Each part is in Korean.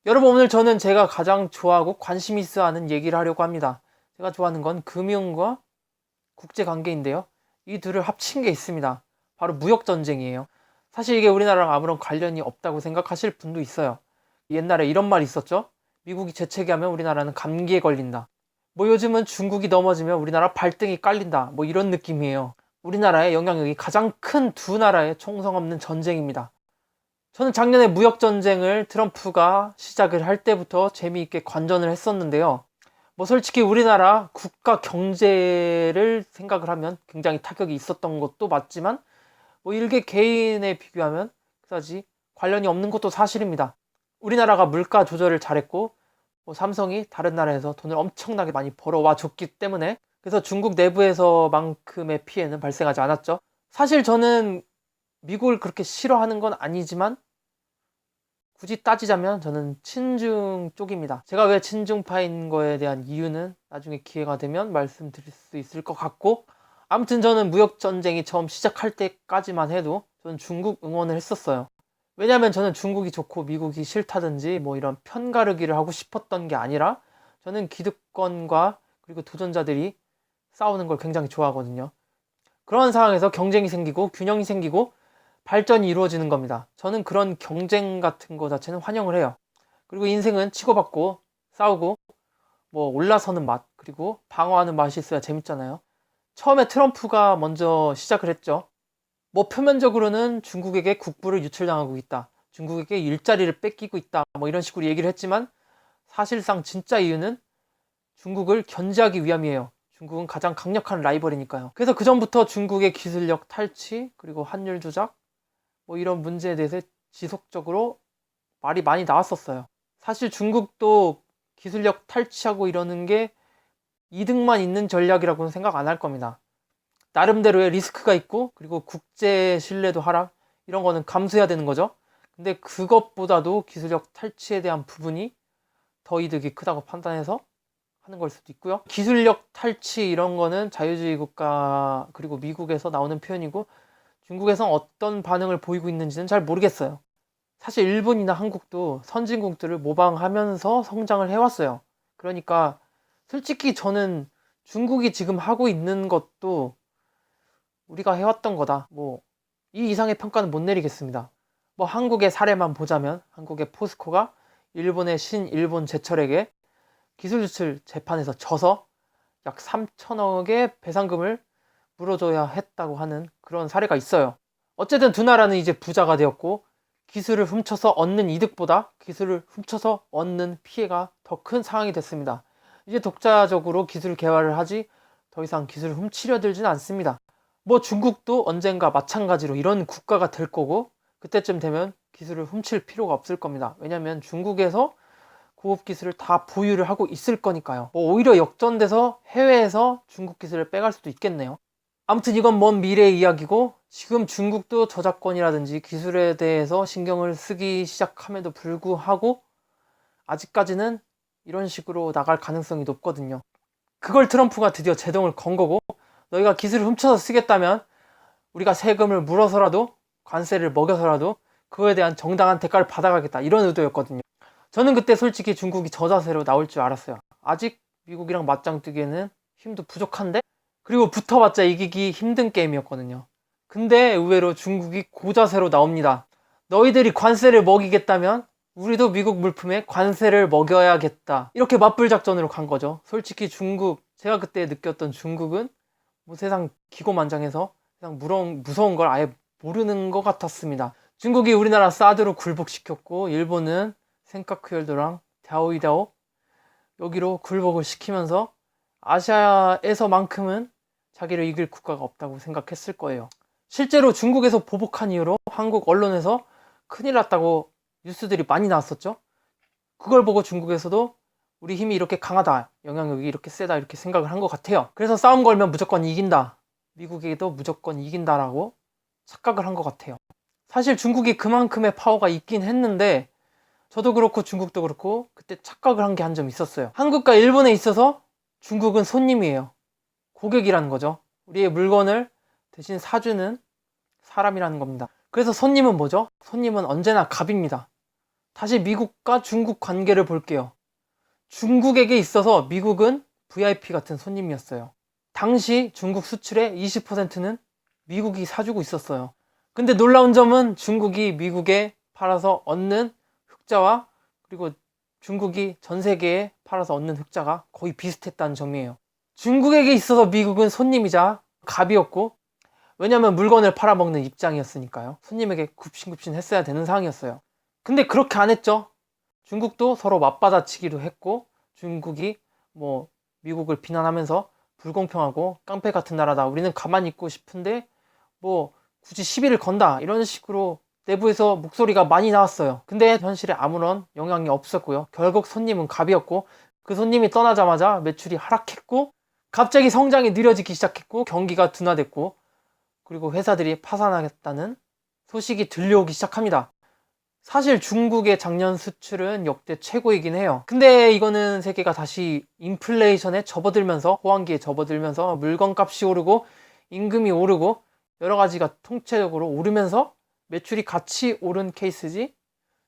여러분, 오늘 저는 제가 가장 좋아하고 관심 있어 하는 얘기를 하려고 합니다. 제가 좋아하는 건 금융과 국제관계인데요. 이 둘을 합친 게 있습니다. 바로 무역전쟁이에요. 사실 이게 우리나라랑 아무런 관련이 없다고 생각하실 분도 있어요. 옛날에 이런 말이 있었죠. 미국이 재채기하면 우리나라는 감기에 걸린다. 뭐 요즘은 중국이 넘어지면 우리나라 발등이 깔린다. 뭐 이런 느낌이에요. 우리나라의 영향력이 가장 큰 두 나라의 총성 없는 전쟁입니다. 저는 작년에 무역전쟁을 트럼프가 시작을 할 때부터 재미있게 관전을 했었는데요. 뭐 솔직히 우리나라 국가 경제를 생각을 하면 굉장히 타격이 있었던 것도 맞지만 뭐 일개 개인에 비교하면 그다지 관련이 없는 것도 사실입니다. 우리나라가 물가 조절을 잘했고 뭐 삼성이 다른 나라에서 돈을 엄청나게 많이 벌어와 줬기 때문에 그래서 중국 내부에서만큼의 피해는 발생하지 않았죠. 사실 저는 미국을 그렇게 싫어하는 건 아니지만 굳이 따지자면 저는 친중 쪽입니다. 제가 왜 친중파인 거에 대한 이유는 나중에 기회가 되면 말씀드릴 수 있을 것 같고, 아무튼 저는 무역전쟁이 처음 시작할 때까지만 해도 저는 중국 응원을 했었어요. 왜냐면 저는 중국이 좋고 미국이 싫다든지 뭐 이런 편가르기를 하고 싶었던 게 아니라 저는 기득권과 그리고 도전자들이 싸우는 걸 굉장히 좋아하거든요. 그런 상황에서 경쟁이 생기고 균형이 생기고 발전이 이루어지는 겁니다. 저는 그런 경쟁 같은 거 자체는 환영을 해요. 그리고 인생은 치고받고 싸우고 뭐 올라서는 맛 그리고 방어하는 맛이 있어야 재밌잖아요. 처음에 트럼프가 먼저 시작을 했죠. 뭐 표면적으로는 중국에게 국부를 유출당하고 있다. 중국에게 일자리를 뺏기고 있다. 뭐 이런 식으로 얘기를 했지만 사실상 진짜 이유는 중국을 견제하기 위함이에요. 중국은 가장 강력한 라이벌이니까요. 그래서 그전부터 중국의 기술력 탈취 그리고 환율 조작 뭐 이런 문제에 대해서 지속적으로 말이 많이 나왔었어요. 사실 중국도 기술력 탈취하고 이러는 게 이득만 있는 전략이라고는 생각 안 할 겁니다. 나름대로의 리스크가 있고 그리고 국제 신뢰도 하락 이런 거는 감수해야 되는 거죠. 근데 그것보다도 기술력 탈취에 대한 부분이 더 이득이 크다고 판단해서 하는 걸 수도 있고요. 기술력 탈취 이런 거는 자유주의 국가 그리고 미국에서 나오는 표현이고 중국에서 어떤 반응을 보이고 있는지는 잘 모르겠어요. 사실 일본이나 한국도 선진국들을 모방하면서 성장을 해왔어요. 그러니까 솔직히 저는 중국이 지금 하고 있는 것도 우리가 해왔던 거다. 뭐 이 이상의 평가는 못 내리겠습니다. 뭐 한국의 사례만 보자면 한국의 포스코가 일본의 신일본 제철에게 기술 유출 재판에서 져서 약 3천억의 배상금을 물어줘야 했다고 하는 그런 사례가 있어요. 어쨌든 두 나라는 이제 부자가 되었고 기술을 훔쳐서 얻는 이득보다 기술을 훔쳐서 얻는 피해가 더 큰 상황이 됐습니다. 이제 독자적으로 기술 개발을 하지 더 이상 기술을 훔치려 들지는 않습니다. 뭐 중국도 언젠가 마찬가지로 이런 국가가 될 거고 그때쯤 되면 기술을 훔칠 필요가 없을 겁니다. 왜냐면 중국에서 고급 기술을 다 보유를 하고 있을 거니까요. 뭐 오히려 역전돼서 해외에서 중국 기술을 빼갈 수도 있겠네요. 아무튼 이건 먼 미래의 이야기고 지금 중국도 저작권이라든지 기술에 대해서 신경을 쓰기 시작함에도 불구하고 아직까지는 이런 식으로 나갈 가능성이 높거든요. 그걸 트럼프가 드디어 제동을 건 거고 너희가 기술을 훔쳐서 쓰겠다면 우리가 세금을 물어서라도 관세를 먹여서라도 그거에 대한 정당한 대가를 받아가겠다 이런 의도였거든요. 저는 그때 솔직히 중국이 저자세로 나올 줄 알았어요. 아직 미국이랑 맞짱 뜨기에는 힘도 부족한데 그리고 붙어봤자 이기기 힘든 게임이었거든요. 근데 의외로 중국이 고자세로 나옵니다. 너희들이 관세를 먹이겠다면 우리도 미국 물품에 관세를 먹여야겠다. 이렇게 맞불 작전으로 간 거죠. 솔직히 중국, 제가 그때 느꼈던 중국은 뭐 세상 기고만장해서 세상 무서운 걸 아예 모르는 것 같았습니다. 중국이 우리나라 사드로 굴복시켰고 일본은 센카쿠열도랑 갸오이다오 여기로 굴복을 시키면서 아시아에서만큼은 자기를 이길 국가가 없다고 생각했을 거예요. 실제로 중국에서 보복한 이후로 한국 언론에서 큰일 났다고 뉴스들이 많이 나왔었죠. 그걸 보고 중국에서도 우리 힘이 이렇게 강하다, 영향력이 이렇게 세다 이렇게 생각을 한 것 같아요. 그래서 싸움 걸면 무조건 이긴다, 미국에도 무조건 이긴다라고 착각을 한 것 같아요. 사실 중국이 그만큼의 파워가 있긴 했는데 저도 그렇고 중국도 그렇고 그때 착각을 한 게 한 점 있었어요. 한국과 일본에 있어서 중국은 손님이에요. 고객이라는 거죠. 우리의 물건을 대신 사주는 사람이라는 겁니다. 그래서 손님은 뭐죠? 손님은 언제나 갑입니다. 다시 미국과 중국 관계를 볼게요. 중국에게 있어서 미국은 VIP 같은 손님이었어요. 당시 중국 수출의 20%는 미국이 사주고 있었어요. 근데 놀라운 점은 중국이 미국에 팔아서 얻는 흑자와 그리고 중국이 전 세계에 팔아서 얻는 흑자가 거의 비슷했다는 점이에요. 중국에게 있어서 미국은 손님이자 갑이었고, 왜냐면 물건을 팔아먹는 입장이었으니까요. 손님에게 굽신굽신 했어야 되는 상황이었어요. 근데 그렇게 안 했죠. 중국도 서로 맞받아치기도 했고, 중국이 미국을 비난하면서 불공평하고 깡패 같은 나라다, 우리는 가만히 있고 싶은데 굳이 시비를 건다, 이런 식으로 내부에서 목소리가 많이 나왔어요. 근데 현실에 아무런 영향이 없었고요. 결국 손님은 갑이었고, 그 손님이 떠나자마자 매출이 하락했고, 갑자기 성장이 느려지기 시작했고, 경기가 둔화됐고, 그리고 회사들이 파산하겠다는 소식이 들려오기 시작합니다. 사실 중국의 작년 수출은 역대 최고이긴 해요. 근데 이거는 세계가 다시 인플레이션에 접어들면서, 호황기에 접어들면서 물건값이 오르고 임금이 오르고 여러 가지가 통째적으로 오르면서 매출이 같이 오른 케이스지,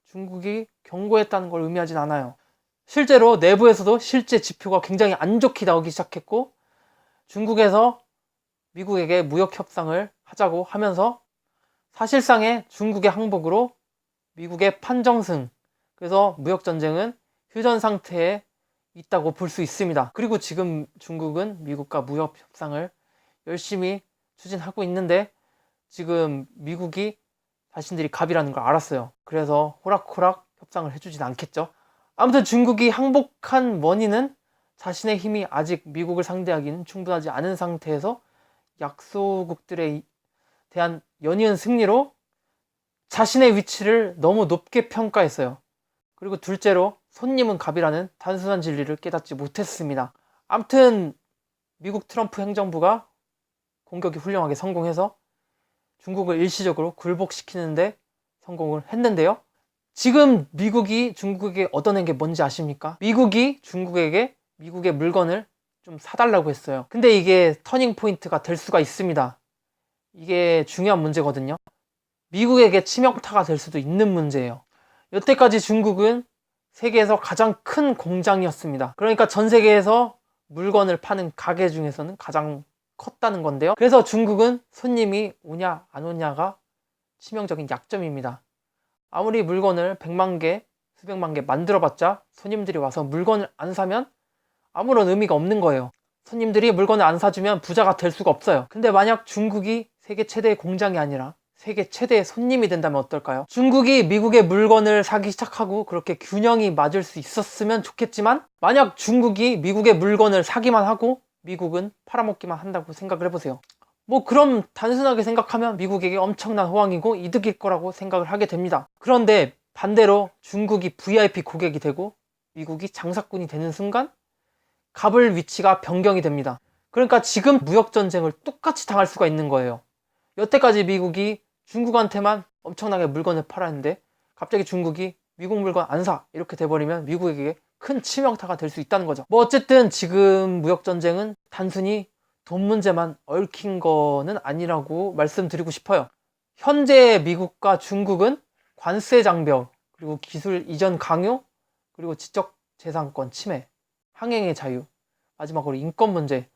중국이 경고했다는 걸 의미하진 않아요. 실제로 내부에서도 실제 지표가 굉장히 안 좋게 나오기 시작했고, 중국에서 미국에게 무역 협상을 하자고 하면서 사실상의 중국의 항복으로 미국의 판정승, 그래서 무역 전쟁은 휴전 상태에 있다고 볼 수 있습니다. 그리고 지금 중국은 미국과 무역 협상을 열심히 추진하고 있는데, 지금 미국이 자신들이 갑이라는 걸 알았어요. 그래서 호락호락 협상을 해주진 않겠죠. 아무튼 중국이 항복한 원인은 자신의 힘이 아직 미국을 상대하기는 충분하지 않은 상태에서 약소국들에 대한 연이은 승리로 자신의 위치를 너무 높게 평가했어요. 그리고 둘째로 손님은 갑이라는 단순한 진리를 깨닫지 못했습니다. 아무튼 미국 트럼프 행정부가 공격이 훌륭하게 성공해서 중국을 일시적으로 굴복시키는데 성공을 했는데요. 지금 미국이 중국에게 얻어낸 게 뭔지 아십니까? 미국이 중국에게 미국의 물건을 좀 사달라고 했어요. 근데 이게 터닝 포인트가 될 수가 있습니다. 이게 중요한 문제거든요. 미국에게 치명타가 될 수도 있는 문제예요. 여태까지 중국은 세계에서 가장 큰 공장이었습니다. 그러니까 전 세계에서 물건을 파는 가게 중에서는 가장 컸다는 건데요. 그래서 중국은 손님이 오냐 안 오냐가 치명적인 약점입니다. 아무리 물건을 100만 개, 수백만 개 만들어봤자 손님들이 와서 물건을 안 사면 아무런 의미가 없는 거예요. 손님들이 물건을 안 사주면 부자가 될 수가 없어요. 근데 만약 중국이 세계 최대의 공장이 아니라 세계 최대의 손님이 된다면 어떨까요? 중국이 미국의 물건을 사기 시작하고 그렇게 균형이 맞을 수 있었으면 좋겠지만, 만약 중국이 미국의 물건을 사기만 하고 미국은 팔아먹기만 한다고 생각을 해보세요. 그럼 단순하게 생각하면 미국에게 엄청난 호황이고 이득일 거라고 생각을 하게 됩니다. 그런데 반대로 중국이 VIP 고객이 되고 미국이 장사꾼이 되는 순간 갑을 위치가 변경이 됩니다. 그러니까 지금 무역전쟁을 똑같이 당할 수가 있는 거예요. 여태까지 미국이 중국한테만 엄청나게 물건을 팔았는데 갑자기 중국이 미국 물건 안 사, 이렇게 돼버리면 미국에게 큰 치명타가 될 수 있다는 거죠. 어쨌든 지금 무역전쟁은 단순히 돈 문제만 얽힌 거는 아니라고 말씀드리고 싶어요. 현재 미국과 중국은 관세 장벽, 그리고 기술 이전 강요, 그리고 지적재산권 침해, 항행의 자유, 마지막으로 인권 문제,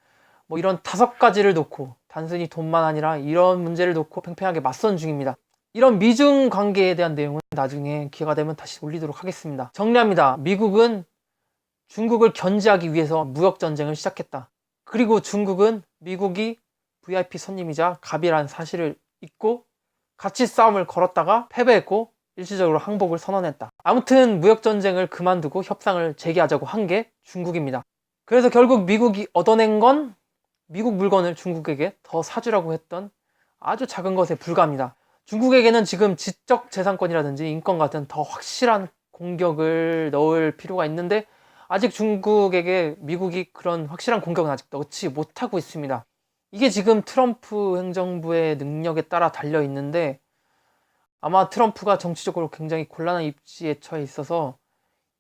이런 5가지를 놓고, 단순히 돈만 아니라 이런 문제를 놓고 팽팽하게 맞선 중입니다. 이런 미중 관계에 대한 내용은 나중에 기회가 되면 다시 올리도록 하겠습니다. 정리합니다. 미국은 중국을 견제하기 위해서 무역전쟁을 시작했다. 그리고 중국은 미국이 VIP 손님이자 갑이라는 사실을 잊고 같이 싸움을 걸었다가 패배했고 일시적으로 항복을 선언했다. 아무튼 무역전쟁을 그만두고 협상을 재개하자고 한 게 중국입니다. 그래서 결국 미국이 얻어낸 건 미국 물건을 중국에게 더 사주라고 했던 아주 작은 것에 불과합니다. 중국에게는 지금 지적재산권이라든지 인권 같은 더 확실한 공격을 넣을 필요가 있는데, 아직 중국에게 미국이 그런 확실한 공격은 아직 넣지 못하고 있습니다. 이게 지금 트럼프 행정부의 능력에 따라 달려 있는데, 아마 트럼프가 정치적으로 굉장히 곤란한 입지에 처해 있어서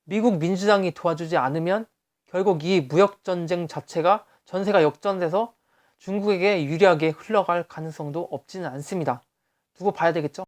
미국 민주당이 도와주지 않으면 결국 이 무역전쟁 자체가 전세가 역전돼서 중국에게 유리하게 흘러갈 가능성도 없지는 않습니다. 두고 봐야 되겠죠?